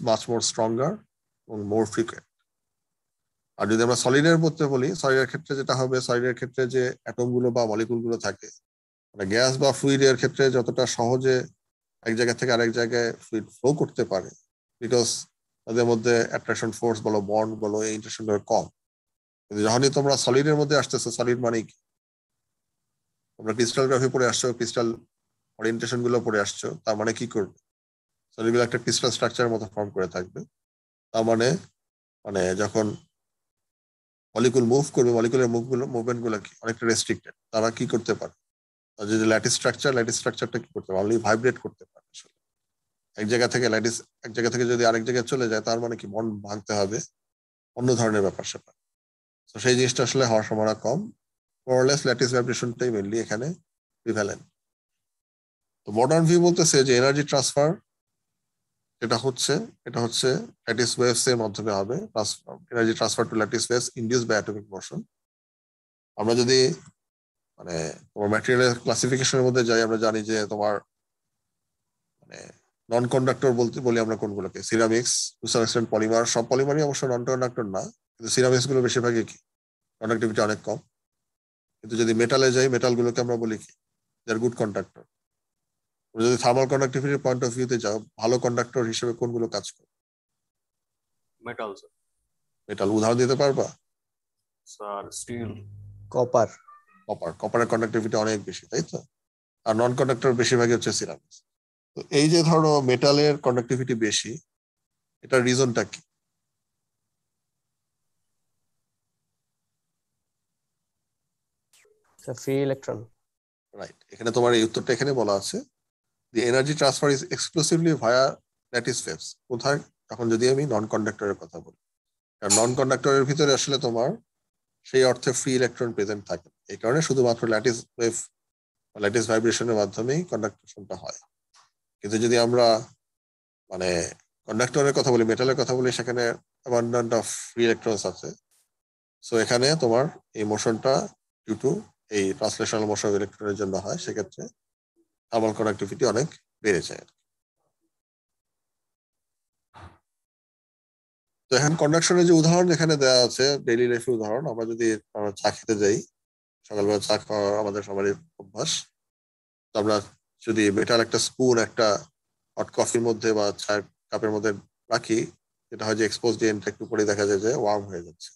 মাচ মোর স্ট্রঙ্গার এবং মোর ফ্রিকুয়েন্ট। আর যদি আমরা সলিডের মধ্যে বলি, সলিডের ক্ষেত্রে যেটা হবে, সলিডের ক্ষেত্রে যে অ্যাটম গুলো বা মলিকুল গুলো থাকে, মানে গ্যাস বা ফ্লুইডের ক্ষেত্রে যতটা সহজে এক জায়গা থেকে আরেক জায়গায় ফ্লুইড ফ্লো করতে পারে, বিকজ তাদের মধ্যে অ্যাট্রাকশন ফোর্স বলো, বন্ড বলো, এই ইন্টারেকশন কম। কিন্তু যখনই তোমরা সলিডের মধ্যে আসতেছো, সলিড মানে কি, তোমরা ক্রিস্টালগ্রাফি পড়ে আসছো, ক্রিস্টাল ওরিয়েন্টেশন গুলো পড়ে আসছো, তার মানে কি করবে, সলিড গুলো একটা ক্রিস্টাল স্ট্রাকচারের মতো ফর্ম করে থাকবে। তার মানে যখন মলিকুল মুভ করবে, মলিকুলের মুভমেন্ট গুলো কি অনেকটা রেস্ট্রিক্টেড। তারা কি করতে পারে, যদি ল্যাটিস স্ট্রাকচারটা কি করতে পারে, অনলি ভাইব্রেট করতে পারে। আসলে এক জায়গা থেকে যদি আরেক জায়গায় চলে যায়, তার মানে কি বন্ড ভাঙতে হবে, অন্য ধরনের ব্যাপার স্যাপার। তো সেই জিনিসটা আসলে হওয়ার সম্ভাবনা কম। মোরলেস ল্যাটিস ভাইব্রেশনটাই মেইনলি এখানে প্রিভ্যালেন্ট। তো মডার্ন ভিউ বলতেছে যে এনার্জি ট্রান্সফার এটা হচ্ছে ল্যাটিস ওয়েভস এর মাধ্যমে হবে, energy transfer to lattice waves induced by atomic motion. আমরা যদি তোমার ম্যাটেরিয়ালের ক্লাসিফিকেশনের মধ্যে যাই, আমরা জানি যে তোমার নন কন্ডাক্টর বলি আমরা কোনগুলোকে, ceramics, to some extent polymer, সব পলিমারই অবশ্য নন কন্ডাক্টর না, কিন্তু সিরামিক্স গুলো বেশিরভাগই কি কন্ডাক্টিভিটি অনেক কম। কিন্তু যদি মেটালে যাই, মেটাল গুলোকে আমরা বলি কি দে আর গুড কন্ডাক্টর। যদি থার্মাল কন্ডাক্টিভিটির পয়েন্ট অফ ভিউতে যাও, ভালো কন্ডাক্টর হিসেবে কোনগুলো কাজ করে? মেটাল উদাহরণ দিতে পারবা? স্টিল, কপারের কন্ডাক্টিভিটি অনেক বেশি, তাই তো? আর নন কন্ডাক্টর বেশিরভাগই হচ্ছে সিরামিক্স। তো এই যে ধরো মেটালের কন্ডাক্টিভিটি বেশি, এটার রিজনটা কি? Free electron. রাইট, এখানে তোমার এই উত্তরটা এখানে বলা আছে, the energy transfer is exclusively via lattice waves. কোথায়? তখন যদি আমি নন কন্ডাক্টরের কথা বলি। আর নন কন্ডাক্টরের ভিতরে আসলে তোমার সেই অর্থে ফ্রি ইলেকট্রন প্রেজেন্ট থাকে, এই কারণে শুধুমাত্র ল্যাটিস ওয়েভ, ল্যাটিস ভাইব্রেশনের মাধ্যমেই কন্ডাকশনটা হয়। কিন্তু যদি আমরা কন্ডাক্টরের কথা বলি, মেটালের কথা বলি, সেখানে অ্যাবান্ডেন্ট অফ ফ্রি ইলেকট্রনস আছে। সো এখানে তোমার এই মোশনটা ডিউ টু এই ট্রান্সলেশনাল মোশন অফ ইলেকট্রনের জন্য হয়, সেক্ষেত্রে থার্মাল কন্ডাক্টিভিটি অনেক বেড়ে যায়। তো এখন কন্ডাকশনের যে উদাহরণ এখানে দেওয়া আছে, ডেইলি লাইফের উদাহরণ, আমরা যদি চা খেতে যাই, সকালবেলা চা খাওয়া আমাদের সবারই অভ্যাস। তো আমরা যদি মেটাল একটা স্পুন একটা হট কফির মধ্যে বা চায়ের কাপের মধ্যে রাখি, যেটা হয় যে এক্সপোজ এন্ডটা একটু পরে দেখা যায় যে ওয়ার্ম হয়ে যাচ্ছে,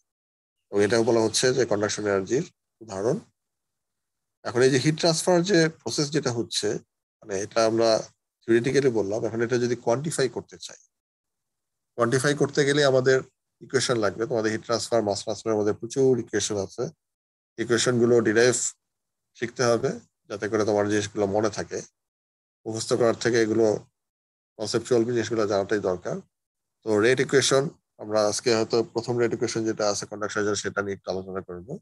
এবং এটা বলা হচ্ছে যে কন্ডাকশন এনার্জির উদাহরণ। এখন এই যে হিট ট্রান্সফার যে প্রসেস যেটা হচ্ছে, এটা আমরা থিওরিটিক্যালি বললাম, এখন এটা যদি কোয়ান্টিফাই করতে চাই, কোয়ান্টিফাই করতে গেলে আমাদের ইকুয়েশন লাগবে। তোমাদের হিট ট্রান্সফার, মাস ট্রান্সফারের মধ্যে প্রচুর ইকুয়েশন আছে, ইকুয়েশন গুলো ডিরাইভ শিখতে হবে যাতে করে তোমার জিনিসগুলো মনে থাকে। মুখস্থ করার থেকে এগুলো কনসেপচুয়াল জিনিসগুলো জানাটাই দরকার। তো রেট ইকুয়েশন আমরা আজকে হয়তো প্রথম রেট ইকুয়েশন যেটা আছে কন্ডাকশন, সেটা নিয়ে একটু আলোচনা করবো।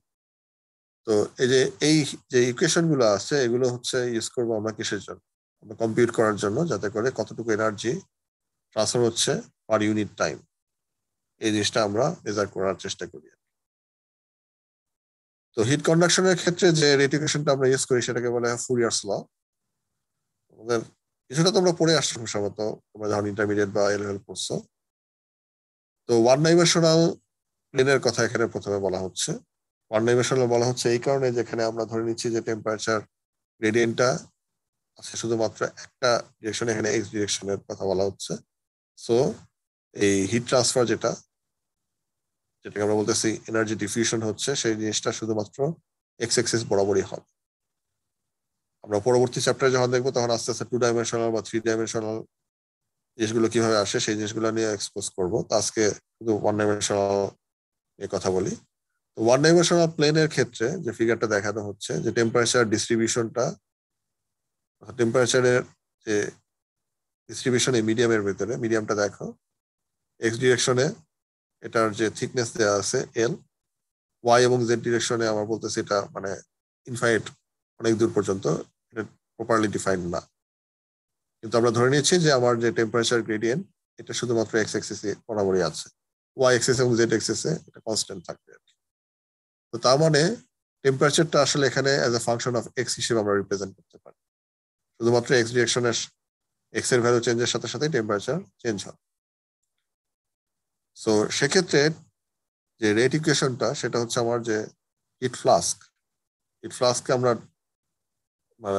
তো এই যে ইকুয়েশন গুলো আছে এগুলো হচ্ছে ইউজ করবো আমরা কিসের জন্য, আমরা কম্পিউট করার জন্য, যাতে করে কতটুকু এনার্জি ট্রান্সফার হচ্ছে পার ইউনিট টাইম, এই জিনিসটা আমরা মেজার করার চেষ্টা করি। তো হিট কন্ডাকশনের ক্ষেত্রে যে রেট ইকুয়েশনটা আমরা ইউজ করি সেটাকে বলা হয় ফুরিয়ারস ল। আমাদের কিছুটা তোমরা পড়ে আসছো সম্ভবত, তোমরা যখন ইন্টারমিডিয়েট বা এ লেভেল পড়ছো। তো ওয়ান ডাইমেনশনাল প্লেনের কথা এখানে প্রথমে বলা হচ্ছে। ওয়ান ডাইমেনশনাল বলা হচ্ছে এই কারণে যেখানে আমরা ধরে নিচ্ছি যে টেম্পারেচার গ্রেডিয়েন্টটা আছে শুধুমাত্র একটা ডিরেকশনে, এখানে এক্স ডিরেকশনের কথা বলা হচ্ছে। সো এই হিট ট্রান্সফার যেটাকে আমরা বলতেছি এনার্জি ডিফিউশন হচ্ছে, সেই জিনিসটা শুধুমাত্র এক্স এক্সিস বরাবরই হবে। আমরা পরবর্তী চ্যাপ্টারে যখন দেখবো তখন আস্তে আস্তে 2 ডাইমেনশনাল বা 3 ডাইমেনশনাল জিনিসগুলো কিভাবে আসে সেই জিনিসগুলো নিয়ে এক্সপোজ করবো। তো আজকে শুধু 1 ডাইমেনশনাল নিয়ে কথা বলি। তো 1 ডাইমেনশনাল প্লেনের ক্ষেত্রে যে ফিগারটা দেখানো হচ্ছে, যে টেম্পারেচার ডিস্ট্রিবিউশনটা, টেম্পারেচারের যে ডিস্ট্রিবিউশন এই মিডিয়ামের ভিতরে, মিডিয়ামটা দেখো এক্স ডিরেকশনে এটার যে থিকনেস দেওয়া আছে এল, ওয়াই এবং জেড ডিরেকশনে আমরা বলতেছি এটা মানে ইনফাইনাইট, অনেক দূর পর্যন্ত, এটা প্রপারলি ডিফাইন্ড না। কিন্তু আমরা ধরে নিয়েছি যে আমার যে টেম্পারেচার গ্রেডিয়েন্ট এটা শুধুমাত্র এক্স এক্সিসে বরাবরই আছে, ওয়াই এক্সিস এবং জেড এক্সিসে এটা কনস্ট্যান্ট থাকবে। তো তার মানে টেম্পারেচারটা আসলে এখানে as a function of x হিসেবে আমরা রিপ্রেজেন্ট করতে পারি। শুধুমাত্র এক্স ডিরেকশনের এক্স এর ভ্যালু চেঞ্জের সাথে সাথে টেম্পারেচার চেঞ্জ হয়। সো সেক্ষেত্রে যে রেট ইকুয়েশনটা সেটা হচ্ছে আমার যে হিট ফ্লাস্ক, হিট ফ্লাস্ককে আমরা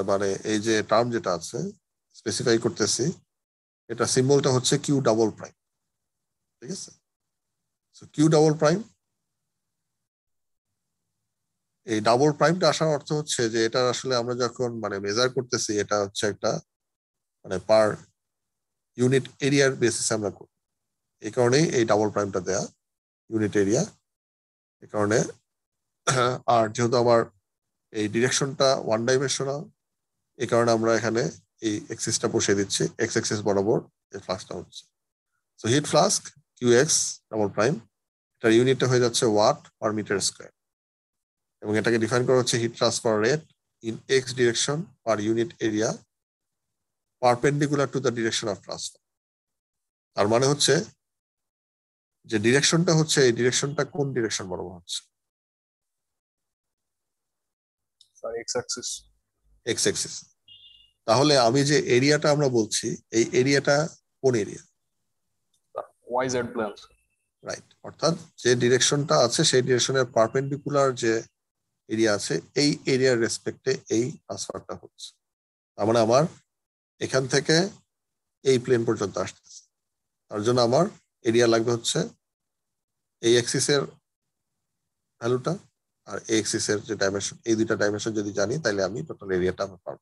মানে এই যে টার্ম যেটা আছে স্পেসিফাই করতেছি, এটা সিম্বলটা হচ্ছে কিউ ডাবল প্রাইম। ঠিক আছে, সো কিউ ডাবল প্রাইম, এই ডাবল প্রাইমটা আসার অর্থ হচ্ছে যে এটা আসলে আমরা যখন মানে মেজার করতেছি এটা হচ্ছে একটা মানে পার ইউনিট এরিয়ার বেসিসে আমরা করি, এই কারণেই এই ডাবল প্রাইমটা দেয়া, ইউনিট এরিয়া। এই কারণে আর যেহেতু আমার এই ডিরেকশনটা 1 ডাইমেনশনাল, এই কারণে আমরা এখানে এই এক্সিসটা বসিয়ে দিচ্ছি, এক্স এক্সিস বরাবর এই ফ্লাক্সটা হচ্ছে। So heat flux q x double prime, এটার ইউনিটটা হয়ে যাচ্ছে ওয়াট পার মিটার স্কোয়ার, এবং এটাকে ডিফাইন করা হচ্ছে heat transfer rate in x direction per unit area perpendicular to the direction of transfer. তার মানে হচ্ছে যে ডিরেকশনটা হচ্ছে এই ডিরেকশনটা কোন ডিরেকশন বরাবর হচ্ছে, X axis. X axis. তাহলে আমি যে এরিয়াটা আমরা বলছি এই এরিয়াটা কোন এরিয়া, YZ plane. রাইট, অর্থাৎ যে ডিরেকশনটা আছে সেই ডিরেকশনের পারপেন্ডিকুলার যে এরিয়া আছে এই এরিয়ার রেসপেক্টে এই ট্রান্সফারটা হচ্ছে। তার মানে আমার এখান থেকে এই প্লেন পর্যন্ত আসতেছে, তার জন্য আমার এরিয়া লাগবে হচ্ছে এই এক্সিসের ভ্যালুটা আর এই এক্সিসের যে ডাইমেনশন, এই দুইটা ডাইমেনশন যদি জানি তাহলে আমি টোটাল এরিয়াটা আমার পাবো।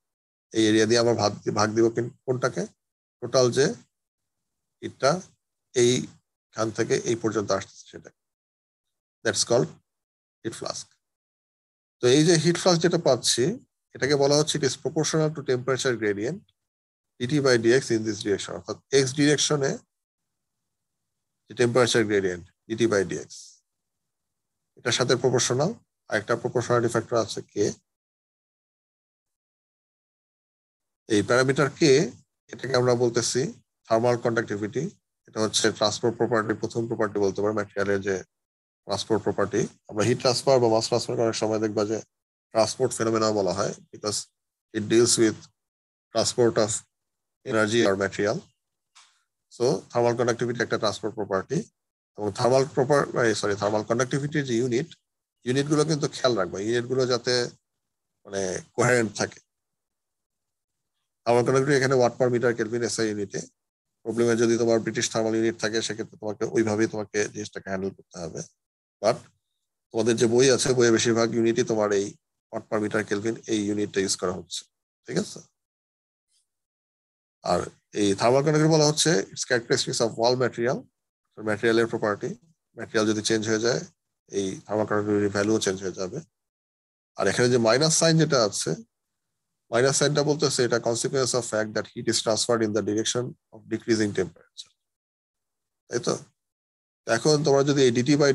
এই এরিয়া দিয়ে আমার ভাগ দিব কোনটাকে, টোটাল যে এটা এইখান থেকে এই পর্যন্ত আসতেছে সেটা, দ্যাটস কল্ড হিট ফ্লাস্ক। তো এই যে হিট ফ্লাস্ক যেটা পাচ্ছি এটাকে বলা হচ্ছে it is proportional to temperature gradient dt by dx in this direction, অর্থাৎ এক্স ডিরেকশনে যে temperature gradient dt by dx এটার সাথে প্রপোর্শনাল। আর একটা প্রপোর্শনালিটি ফ্যাক্টর আছে কে, এই প্যারামিটার কে এটাকে আমরা বলতেছি থার্মাল কন্ডাক্টিভিটি। এটা হচ্ছে ট্রান্সপোর্ট প্রপার্টি, প্রথম প্রপার্টি বলতে পারো ম্যাটেরিয়ালের যে ট্রান্সপোর্ট প্রপার্টি। আমরা হিট ট্রান্সফার বা মাস ট্রান্সফার করার সময় দেখবা যে ট্রান্সপোর্ট ফেনোমেনা বলা হয়, because it deals with transport of energy আর ম্যাটেরিয়াল। সো থার্মাল কন্ডাক্টিভিটি একটা ট্রান্সপোর্ট প্রপার্টি, এবং থার্মাল কন্ডাক্টিভিটির যে ইউনিটগুলো কিন্তু খেয়াল রাখবা, ইউনিটগুলো যাতে মানে কোহেরেন্ট থাকে। থার্মাল কন্ডাক্টিভিটি এখানে watt per metre kelvin SI ইউনিটে। প্রবলেমে যদি তোমার ব্রিটিশ থার্মাল ইউনিট থাকে সেক্ষেত্রে তোমাকে ওইভাবেই তোমাকে জিনিসটাকে হ্যান্ডেল করতে হবে। বাট তোমাদের যে বই আছে বইয়ে বেশিরভাগ ইউনিটই তোমার এই ওয়াট পার মিটার কেলভিন এই ইউনিটটা ইউজ করা হচ্ছে। ঠিক আছে, আর এই থার্মাল কন্ডাক্টিভিটি বলা হচ্ছে it's characteristics of wall material, ম্যাটেরিয়ালের প্রপার্টি। ম্যাটেরিয়াল যদি চেঞ্জ হয়ে যায় এই থার্মাল কন্ডাক্টিভিটির ভ্যালুও চেঞ্জ হয়ে যাবে। আর এখানে যে মাইনাস সাইন যেটা আছে, মাইনাস সাইনটা বলতেছে এটা consequence of fact that heat is transferred in the direction of decreasing temperature. তাই তো, এখন তোমরা যদি এই ডিটি বাই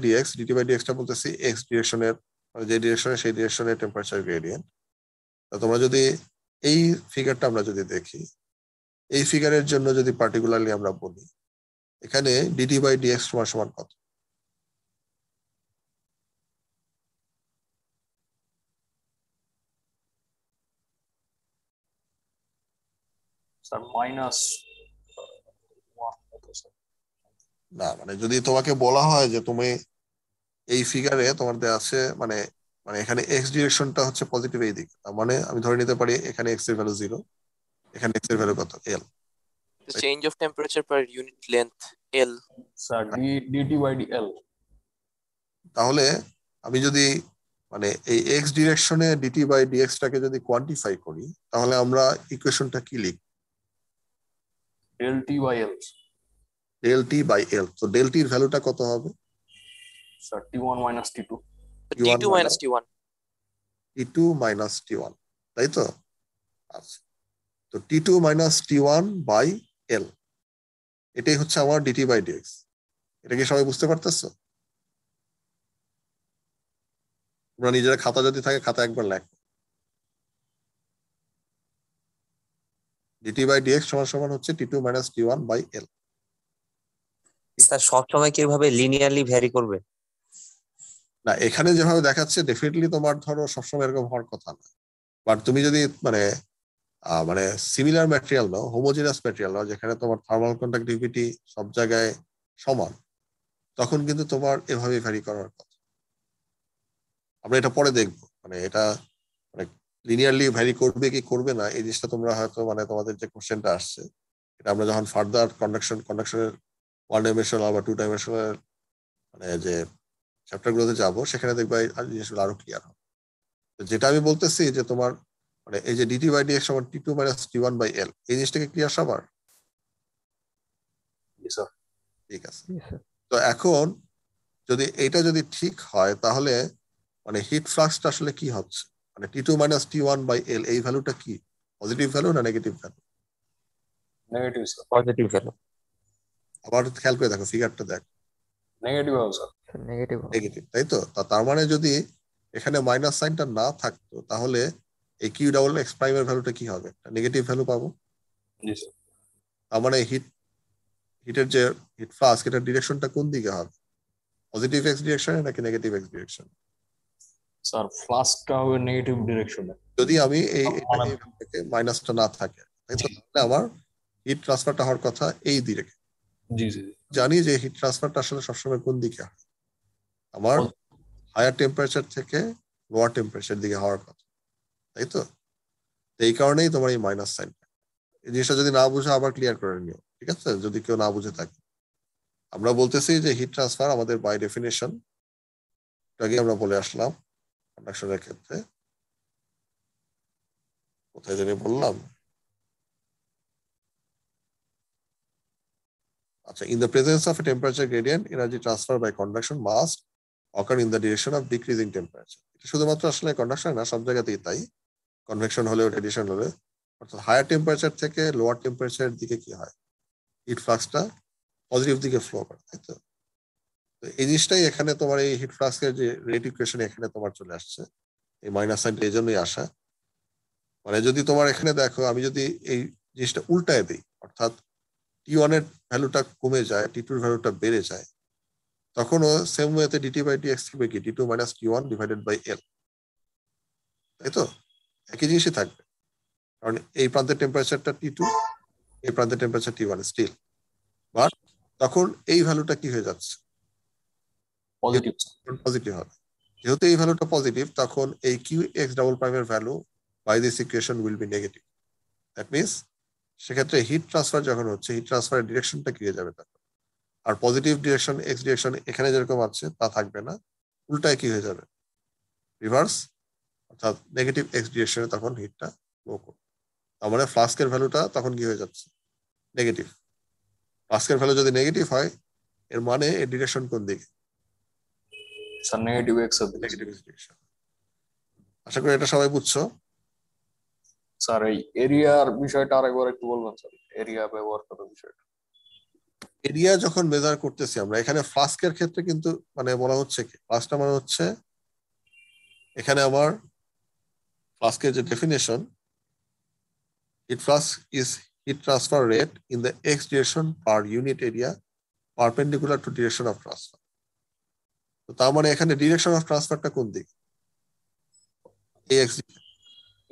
ডিএক্সটা বলতেছি এক্স ডিরেকশনের মানে যে ডিরেকশনে সেই ডিরেকশনে টেম্পারেচার গ্রেডিয়েন্ট। তোমরা যদি এই ফিগারটা আমরা যদি দেখি, এই ফিগারের জন্য যদি পার্টিকুলারলি আমরা বলি এখানে ডিটি বাই ডিএক্স সমান সমান কত? Sir, -1 হতো স্যার। না মানে যদি তোমাকে বলা হয় যে তুমি এই ফিগারে তোমার দেওয়া আছে মানে মানে এখানে এক্স ডিরেকশনটা হচ্ছে পজিটিভ এই দিকে, তার মানে আমি ধরে নিতে পারি এখানে এক্স এর ভ্যালু 0, এখানে এক্স এর ভ্যালু কত? এল। The change of temperature per unit length L. Sir dt by dl। তাহলে আমি যদি মানে এই এক্স ডিরেকশনে ডিটি বাই ডিএক্স টাকে যদি কোয়ান্টিফাই করি তাহলে আমরা ইকুয়েশনটা কি লিখব? del t by l। Del t by l. তো ডেল টির ভ্যালুটা কত হবে? Sir t1 minus t2। T2 minus T1. T2 minus T1, তাই তো? আচ্ছা, তো T2 minus T1 বাই এল, এটাই হচ্ছে আমার ডিটি বাই ডিএক্স। এটা কি সবাই বুঝতে পারতেছো? তোমরা নিজেরা খাতা যদি থাকে খাতা একবার লেখ। ডিটি বাই ডিএক্স সমান সমান হচ্ছে T2 minus T1 by L. Sir সবসময় কি এভাবে লিনিয়ারলি ভ্যারি করবে? না, এখানে যেভাবে দেখাচ্ছে ডেফিনেটলি তোমার ধরো সবসময় এরকম হওয়ার কথা না, বাট তুমি যদি মানে মানে সিমিলার ম্যাটেরিয়াল নাও, হোমোজেনাস ম্যাটেরিয়াল নাও যেখানে তোমার থার্মাল কন্ডাক্টিভিটি সব জায়গায় সমান, তখন কিন্তু তোমার এভাবে ভ্যারি করার কথা। আমরা এটা পরে দেখবো, মানে এটা মানে লিনিয়ারলি ভ্যারি করবে কি করবে না এই জিনিসটা তোমরা হয়তো মানে তোমাদের যে কোশ্চেনটা আসছে এটা আমরা যখন ফার্দার কন্ডাকশনের 1 ডাইমেনশনাল বা 2 ডাইমেনশনাল মানে যে চ্যাপ্টার গুলোতে যাবো সেখানে দেখবা এই জিনিসগুলো আরো ক্লিয়ার হবে। যেটা আমি বলতেছি যে তোমার মানে এই যে ডিটি বাই ডিএক্স সমান T2 minus T1 বাই এল, এই জিনিসটাকে ক্লিয়ার সবার? ঠিক আছে। তো এখন যদি এটা যদি ঠিক হয় তাহলে মানে হিট ফ্লাক্সটা আসলে কি হচ্ছে, মানে T2 minus T1 বাই এল এই ভ্যালুটা কি? পজিটিভ ভ্যালু না negative value? Negative sir. Positive value. আবার খেয়াল করে দেখো ফিগারটা দেখো, নেগেটিভ হবে স্যার। নেগেটিভ। নেগেটিভ, তাই তো? তার মানে যদি এখানে মাইনাস সাইনটা না থাকতো তাহলে এই কিউ ডাবল এক্স প্রাইমের ভ্যালুটা কি হবে? নেগেটিভ ভ্যালু পাবো। জি স্যার। তার মানে হিটের যে হিট ফ্লাস্ক এটার ডিরেকশনটা কোন দিকে হবে? পজিটিভ এক্স ডিরেকশনে নাকি নেগেটিভ এক্স ডিরেকশন? স্যার ফ্লাস্কটা হবে নেগেটিভ ডিরেকশনে। যদি আমি এই মাইনাসটা না থাকে তাই তো, তাহলে আমার হিট ট্রান্সফারটা হওয়ার কথা এই দিকে। জি জি। জানি যে হিট ট্রান্সফারটা আসলে সবসময় কোন দিকে হয়, আমার হায়ার টেম্পারেচার থেকে লোয়ার টেম্পারেচার দিকে হওয়ার কথা, তাই তো? এই কারণেই তোমার এই মাইনাস সাইন। এই জিনিসটা যদি না বুঝে আবার ক্লিয়ার করে নিও, ঠিক আছে? যদি কেউ না বুঝে থাকে, আমরা বলতেছি যে হিট ট্রান্সফার আমাদের বাই ডেফিনেশন, এটাকে আমরা বলে আসলাম কন্ডাকশনের ক্ষেত্রে। কোথায় জানি বললাম, আচ্ছা, in the presence of a temperature gradient, energy transfer by conduction must occur in the direction of decreasing temperature. এটা শুধুমাত্র আসলে কন্ডাকশন না, সব জায়গাতেই তাই, কনভেকশন হলেও রেডিয়েশন হলে, অর্থাৎ হায়ার টেম্পারেচার থেকে লোয়ার টেম্পারেচারের দিকে কি হয়, হিট ফ্লাক্সটা পজিটিভ দিকে ফ্লো করে, তাই তো? এই জিনিসটাই এখানে তোমার এই হিট ফ্লাক্সের যে রেট ইকুয়েশন এখানে তোমার চলে আসছে, এই মাইনাস সাইনটা এই জন্যই আসা। মানে যদি তোমার এখানে দেখো আমি যদি এই জিনিসটা উল্টায় দিই, অর্থাৎ T1 এর ভ্যালুটা কমে যায়, T2 এর ভ্যালুটা বেড়ে যায়, তখনও সেম ওয়েতে ডিটি বাই ডিএক্স থাকবে কি T2 minus T1 divided by এল, তাই তো? একই জিনিসই থাকবে, কারণ এই প্রান্তের টেম্পারেচারটা T2, এই প্রান্তের টেম্পারেচার T1 স্টিল, বাট তখন এই ভ্যালুটা কি হয়ে যাচ্ছে? পজিটিভ। পজিটিভ হবে। যেহেতু এই ভ্যালুটা পজিটিভ তখন এই কিউ এক্স ডাবল প্রাইমের value by this equation will be negative. That means সেক্ষেত্রে হিট ট্রান্সফার যখন হচ্ছে হিট ট্রান্সফারের ডিরেকশনটা কি হয়ে যাবে তখন? আর পজিটিভ ডিরেকশন এক্স ডিরেকশন এখানে যেরকম আছে তা থাকবে না, উল্টায় কি হয়ে যাবে? রিভার্স, অর্থাৎ নেগেটিভ এক্স ডিরেকশনে তখন হিটটা ফ্লো করবে। তার মানে ফ্লাস্কের ভ্যালুটা তখন কি হয়ে যাচ্ছে? নেগেটিভ। ফ্লাস্কের ভ্যালু যদি নেগেটিভ হয় এর মানে এর ডিরেকশন কোন দিকে? স্যার নেগেটিভ এক্স এর দিকে। Negative x direction. আশা করি এটা সবাই বুঝছো। স্যার এই এরিয়ার বিষয়টা আরেকবার একটু বলবেন স্যার, এরিয়া ব্যবহার করার বিষয়টা। এরিয়া যখন মেজার করতেছি আমরা এখানে ফ্লাস্কের ক্ষেত্রে কিন্তু মানে বলা হচ্ছে কি, ফ্লাস্কটা মানে হচ্ছে এখানে আমার ফ্লাস্কের যে definition, heat flask is heat transfer rate in the x direction per unit area perpendicular to direction of transfer. তো তার মানে এখানে ডিরেকশন অফ ট্রান্সফারটা কোন দিক? এক্স।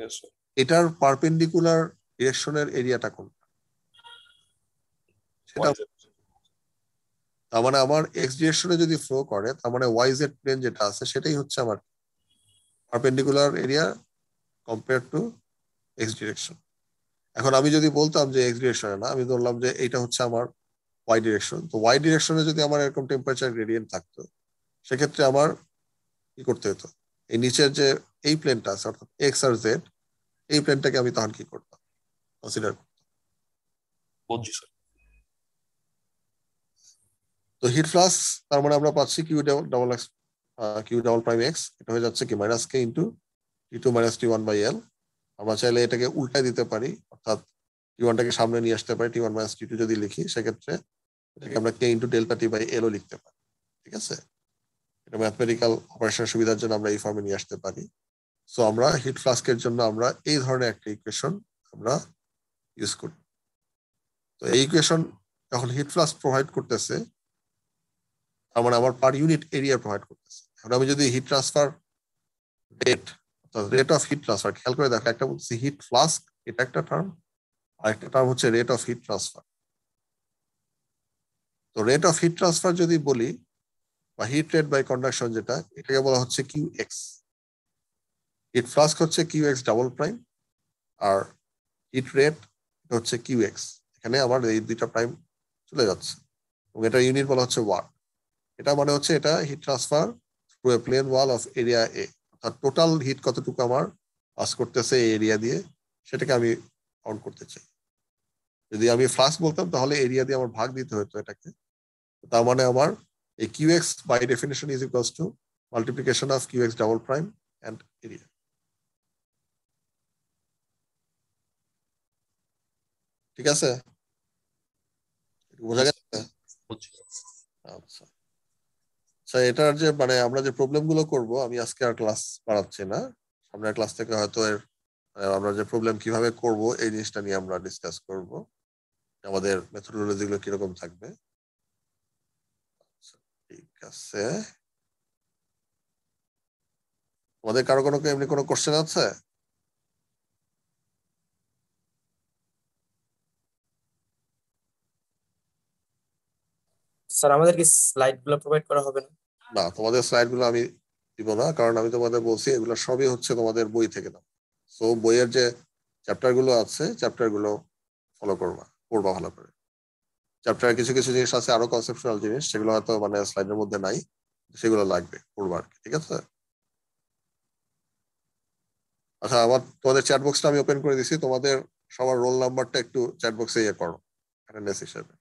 Yes, sir. এটার পারপেন্ডিকুলার ডিরেকশনের এরিয়াটা কোন? সেটা YZ. তার মানে আমার এক্স ডিরেকশনে যদি ফ্লো করে, তার মানে ওয়াই জেড প্লেন যেটা আছে সেটাই হচ্ছে আমার perpendicular area compare to x direction. এখন আমি যদি বলতাম যে এক্স ডিরেকশনে না, আমি ধরলাম যে এইটা হচ্ছে আমার ওয়াই ডিরেকশন, তো ওয়াই ডিরেকশনে যদি আমার এরকম টেম্পারেচার গ্রেডিয়েন্ট থাকতো, সেক্ষেত্রে আমার কি করতে হতো? এই নিচের যে এই প্লেনটা আছে অর্থাৎ এক্স আর জেড, এই প্লেনটাকে আমি তখন কি করতাম? কনসিডার। বুঝছি স্যার। তো হিট ফ্লাক্স তার মানে আমরা পাচ্ছি q double x, q double prime x, এটা হয়ে যাচ্ছে কি minus k into t two minus t one by l. আমরা চাইলে এটাকে উল্টায় দিতে পারি, অর্থাৎ টি ওয়ানটাকে সামনে নিয়ে আসতে পারি, T one minus T two যদি লিখি, সেক্ষেত্রে এটাকে আমরা K into delta T by L লিখতে পারি। ঠিক আছে, এটা ম্যাথমেটিক্যাল অপারেশন সুবিধার জন্য আমরা এই ফর্মে নিয়ে আসতে পারি। সো আমরা হিট ফ্লাস্কের জন্য আমরা এই ধরনের একটা ইকুয়েশন আমরা ইউজ করি। তো এই ইকুয়েশন যখন হিট ফ্লাস্ক প্রোভাইড করতেছে, তার মানে আমার পার ইউনিট এরিয়া প্রোভাইড করতেছে। এখন আমি যদি heat transfer rate, rate of heat transfer, খেয়াল করে দেখো, একটা বলছি হিট ফ্লাস্ক, এটা একটা টার্ম, আর একটা টার্ম হচ্ছে রেট অফ হিট ট্রান্সফার। তো রেট অফ হিট ট্রান্সফার যদি বলি, বা হিট রেট বাই কন্ডাকশন যেটা, এটাকে বলা হচ্ছে কিউ এক্স। হিট ফ্লাস্ক হচ্ছে কিউ এক্স ডাবল প্রাইম, আর হিট রেট হচ্ছে কিউ এক্স। এখানে আমার এই দুইটা প্রাইম চলে যাচ্ছে, এবং এটা ইউনিট বলা হচ্ছে ওয়াট। এটা মানে হচ্ছে এটা heat transfer through a plane wall of area A, অর্থাৎ টোটাল হিট কতটুকু আমার পাস করতেছে এই এরিয়া দিয়ে, সেটাকে আমি কাউন্ট করতে চাই। যদি আমি ফ্লাস্ক বলতাম তাহলে এরিয়া দিয়ে আমার ভাগ দিতে হতো এটাকে। তার মানে আমার এই q x by definition is equals to multiplication of q x double prime and area. ঠিক আছে, বোঝা গেছে? বুঝছি। আচ্ছা আচ্ছা, এটার যে মানে আমরা যে প্রবলেম গুলো করবো, আমি আজকে আর ক্লাস বাড়াচ্ছি না, সামনের ক্লাস থেকে হয়তো এর আমরা যে প্রবলেম কিভাবে করব এই জিনিসটা নিয়ে আমরা ডিসকাস করব, আমাদের মেথোডোলজি গুলো কিরকম থাকবে। আচ্ছা, ঠিক আছে, তোমাদের কারো কোনো এমনি কোনো কোশ্চেন আছে? স্যার আমাদের কি স্লাইড গুলো প্রোভাইড করা হবে না? না, তোমাদের স্লাইড গুলো আমি দিব না, কারণ আমি তোমাদের বলছি এগুলো সবই হচ্ছে তোমাদের বই থেকে দাও। সো বইয়ের যে চ্যাপ্টার গুলো আছে, চ্যাপ্টার গুলো ফলো করবা, পড়বা ভালো করে। চ্যাপ্টারে কিছু কিছু জিনিস আছে আরো কনসেপচুয়াল জিনিস, সেগুলো হয়তো মানে স্লাইডের মধ্যে নাই, সেগুলো লাগবে পড়বা আর কি। ঠিক আছে, আচ্ছা, আমার তোমাদের চ্যাট বক্সটা আমি ওপেন করে দিছি, তোমাদের সবার রোল নাম্বারটা একটু চ্যাট বক্সে ইয়ে করো অ্যাটেন্ডেন্স হিসেবে।